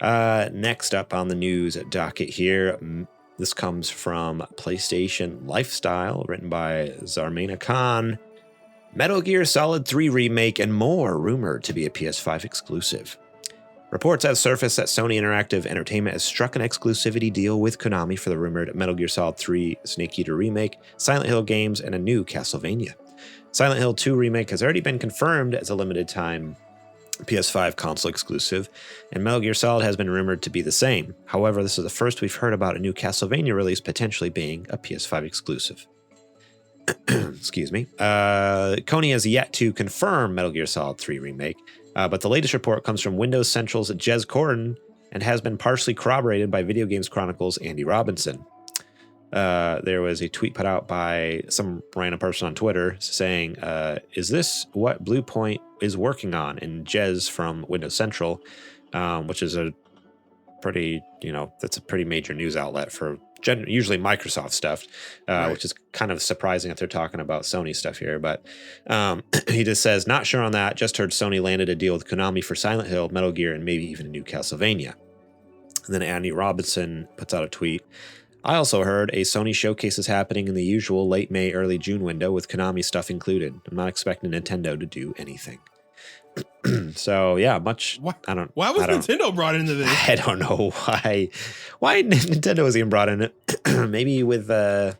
Next up on the news docket here, this comes from PlayStation Lifestyle, written by Zarmena Khan. Metal Gear Solid 3 Remake and more rumored to be a PS5 exclusive. Reports have surfaced that Sony Interactive Entertainment has struck an exclusivity deal with Konami for the rumored Metal Gear Solid 3 Snake Eater Remake, Silent Hill games, and a new Castlevania. Silent Hill 2 Remake has already been confirmed as a limited time PS5 console exclusive, and Metal Gear Solid has been rumored to be the same. However, this is the first we've heard about a new Castlevania release potentially being a PS5 exclusive. Excuse me. Sony has yet to confirm Metal Gear Solid 3 Remake, but the latest report comes from Windows Central's Jez Corden and has been partially corroborated by Video Games Chronicles' Andy Robinson. There was a tweet put out by some random person on Twitter saying, is this what Blue Point is working on? And Jez from Windows Central, which is a pretty, that's a pretty major news outlet for usually Microsoft stuff, right. Which is kind of surprising that they're talking about Sony stuff here. But he just says, not sure on that. Just heard Sony landed a deal with Konami for Silent Hill, Metal Gear, and maybe even a new Castlevania. And then Andy Robinson puts out a tweet. I also heard a Sony showcase is happening in the usual late May, early June window with Konami stuff included. I'm not expecting Nintendo to do anything. So yeah, Why was Nintendo brought into this? I don't know why Nintendo was even brought in it. Maybe with I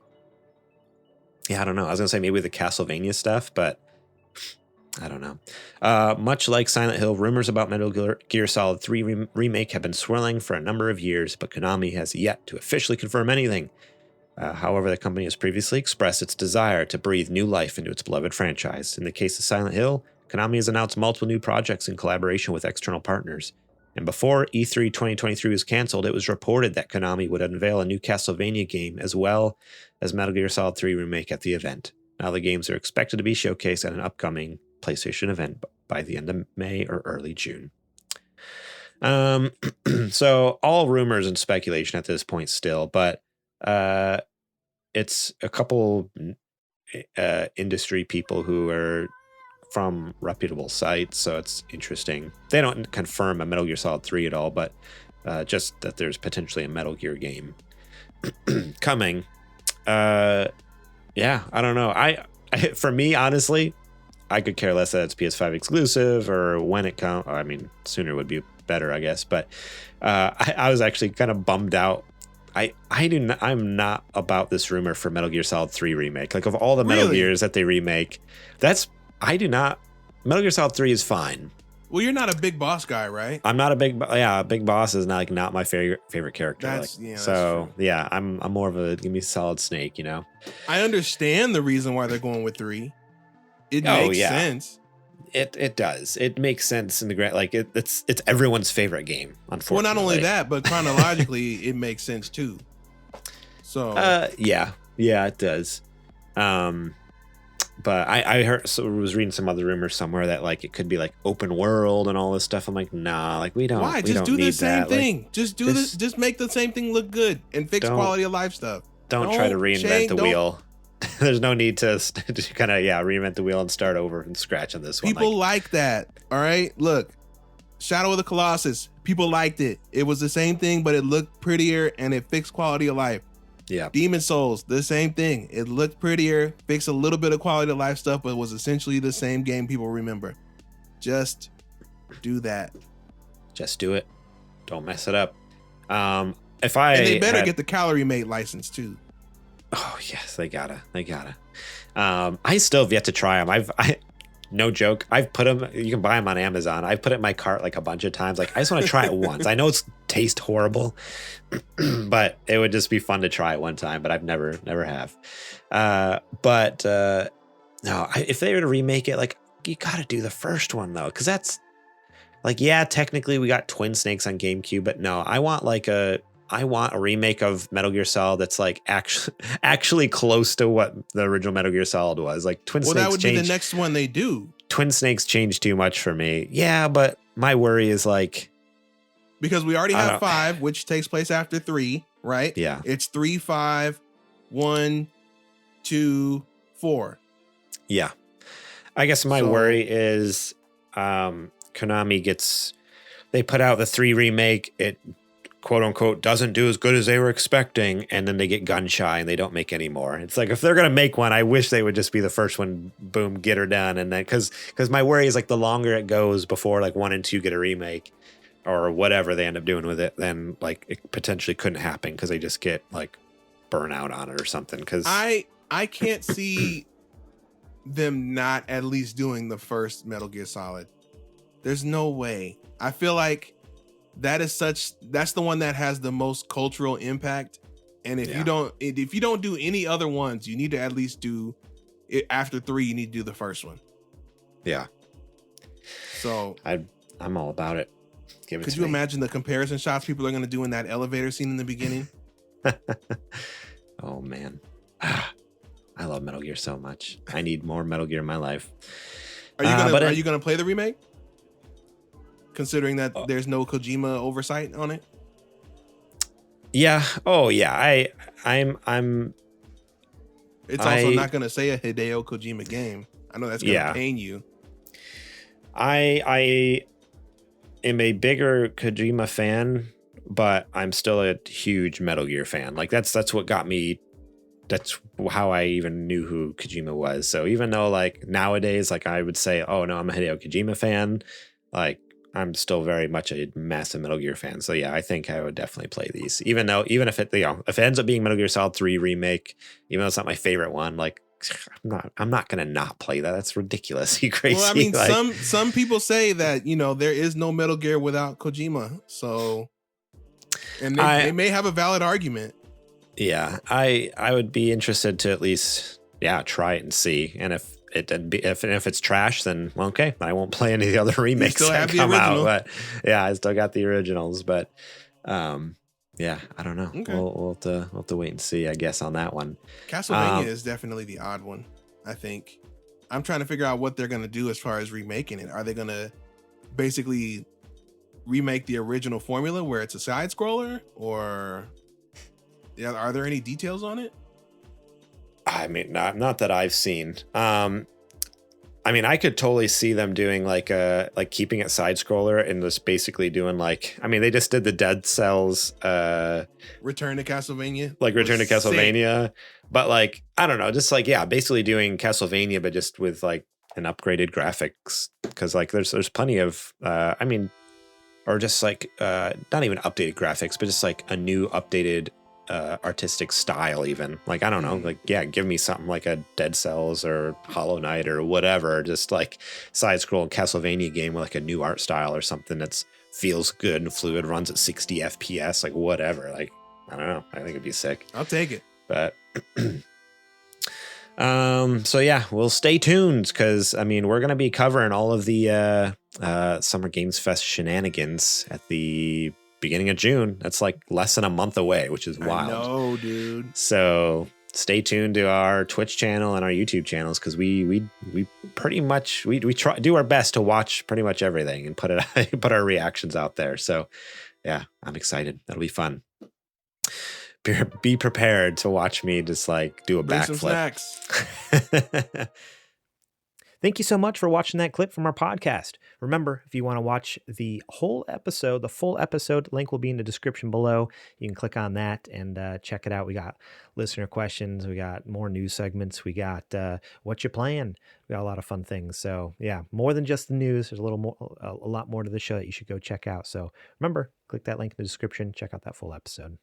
don't know. I was gonna say maybe with the Castlevania stuff, but I don't know. Much like Silent Hill, rumors about Metal Gear Solid 3 Remake have been swirling for a number of years, but Konami has yet to officially confirm anything. However, the company has previously expressed its desire to breathe new life into its beloved franchise. In the case of Silent Hill, Konami has announced multiple new projects in collaboration with external partners. And before E3 2023 was canceled, it was reported that Konami would unveil a new Castlevania game as well as Metal Gear Solid 3 Remake at the event. Now the games are expected to be showcased at an upcoming PlayStation event by the end of May or early June. So all rumors and speculation at this point still, but it's a couple industry people who are from reputable sites, so it's interesting. They don't confirm a Metal Gear Solid 3 at all, but just that there's potentially a Metal Gear game coming. Yeah, I don't know. I for me, honestly, I could care less that it's PS5 exclusive or when it comes. I mean, sooner would be better, I guess. But I was actually kind of bummed out. I'm not about this rumor for Metal Gear Solid 3 Remake. Like, of all the Metal Gears that they remake, Metal Gear Solid 3 is fine. Well, you're not a Big Boss guy, right? I'm not Big Boss is not my favorite character. That's true. Yeah, I'm more of a give me Solid Snake, I understand the reason why they're going with 3. It makes sense. It does. It makes sense in the grand, like it's everyone's favorite game, unfortunately. Well, not only that, but chronologically it makes sense too. So yeah, it does. But I was reading some other rumors somewhere that like it could be like open world and all this stuff. I'm like, nah, like we don't. Why? Just do the same thing. Like, just make the same thing look good and fix quality of life stuff. Don't try to reinvent the wheel. There's no need to kind of reinvent the wheel and start over from scratch on this one. People like that. All right, look, Shadow of the Colossus. People liked it. It was the same thing, but it looked prettier and it fixed quality of life. Yeah. Demon Souls, the same thing. It looked prettier, fixed a little bit of quality of life stuff, but it was essentially the same game people remember. Just do that. Just do it. Don't mess it up. And they better get the Calorie Mate license too. Oh yes, they gotta. I still have yet to try them. No joke. I've put them. You can buy them on Amazon. I've put it in my cart like a bunch of times. Like I just want to try it once. I know it's tastes horrible, but it would just be fun to try it one time. But I've never have. No. If they were to remake it, like you gotta do the first one though, because that's like technically we got Twin Snakes on GameCube, but no, I want a remake of Metal Gear Solid that's like actually close to what the original Metal Gear Solid was. Like Twin Snakes. Well, that would be the next one they do. Twin Snakes changed too much for me. Yeah, but my worry is like because we already have 5, which takes place after 3, right? Yeah, it's 3, 5, 1, 2, 4. Yeah, I guess my worry is Konami gets they put out the 3 remake. It quote unquote doesn't do as good as they were expecting, and then they get gun shy and they don't make any more. It's like, if they're gonna make one, I wish they would just be the first one, boom, get her done. And then because my worry is like the longer it goes before like 1 and 2 get a remake or whatever they end up doing with it, then like it potentially couldn't happen because they just get like burnout on it or something. Because I can't see them not at least doing the first Metal Gear Solid. There's no way. I feel like that's the one that has the most cultural impact. And if you don't do any other ones, you need to at least do it after 3. You need to do the first one. Yeah. So I'm all about it. Give it could to you me. imagine the comparison shots people are going to do in that elevator scene in the beginning? Oh man. I love Metal Gear so much. I need more Metal Gear in my life. Are you gonna play the remake? Considering that there's no Kojima oversight on it? Yeah. Oh yeah. I'm It's also not gonna say a Hideo Kojima game. I know that's gonna pain you. I am a bigger Kojima fan, but I'm still a huge Metal Gear fan. Like that's what got me. That's how I even knew who Kojima was. So even though like nowadays, like I would say, oh no, I'm a Hideo Kojima fan, like I'm still very much a massive Metal Gear fan. So yeah, I think I would definitely play these. Even if it ends up being Metal Gear Solid 3 remake, even though it's not my favorite one, like I'm not gonna not play that. That's ridiculous. You crazy. Well, I mean, like, some people say that, there is no Metal Gear without Kojima. So, and they may have a valid argument. Yeah, I would be interested to at least try it and see. And if it's trash, then well, okay, I won't play any of the other remakes that come out. But yeah, I still got the originals. But yeah, I don't know. Okay. We'll have to wait and see, I guess, on that one. Castlevania is definitely the odd one, I think. I'm trying to figure out what they're going to do as far as remaking it. Are they going to basically remake the original formula where it's a side scroller, or are there any details on it? I mean, not that I've seen. I mean, I could totally see them doing like keeping it side scroller and just basically doing they just did the Dead Cells Return to Castlevania. Return to Castlevania. Sick. But I don't know, just basically doing Castlevania but just with an upgraded graphics, because there's plenty of or just not even updated graphics, but just a new updated artistic style even. I don't know, give me something like a Dead Cells or Hollow Knight or whatever, just side scroll Castlevania game with a new art style or something that's feels good and fluid, runs at 60 FPS, whatever. I don't know, I think it'd be sick. I'll take it. But so yeah, we'll stay tuned, because we're gonna be covering all of the Summer Games Fest shenanigans at the beginning of June. That's less than a month away, which is wild. I know, dude. So stay tuned to our Twitch channel and our YouTube channels, because we pretty much we try do our best to watch pretty much everything and put our reactions out there. So yeah, I'm excited. That'll be fun. Be prepared to watch me just do a backflip. Thank you so much for watching that clip from our podcast. Remember, if you want to watch the whole episode, the full episode, link will be in the description below. You can click on that and check it out. We got listener questions. We got more news segments. We got what you playing. We got a lot of fun things. So yeah, more than just the news. There's a lot more to the show that you should go check out. So remember, click that link in the description. Check out that full episode.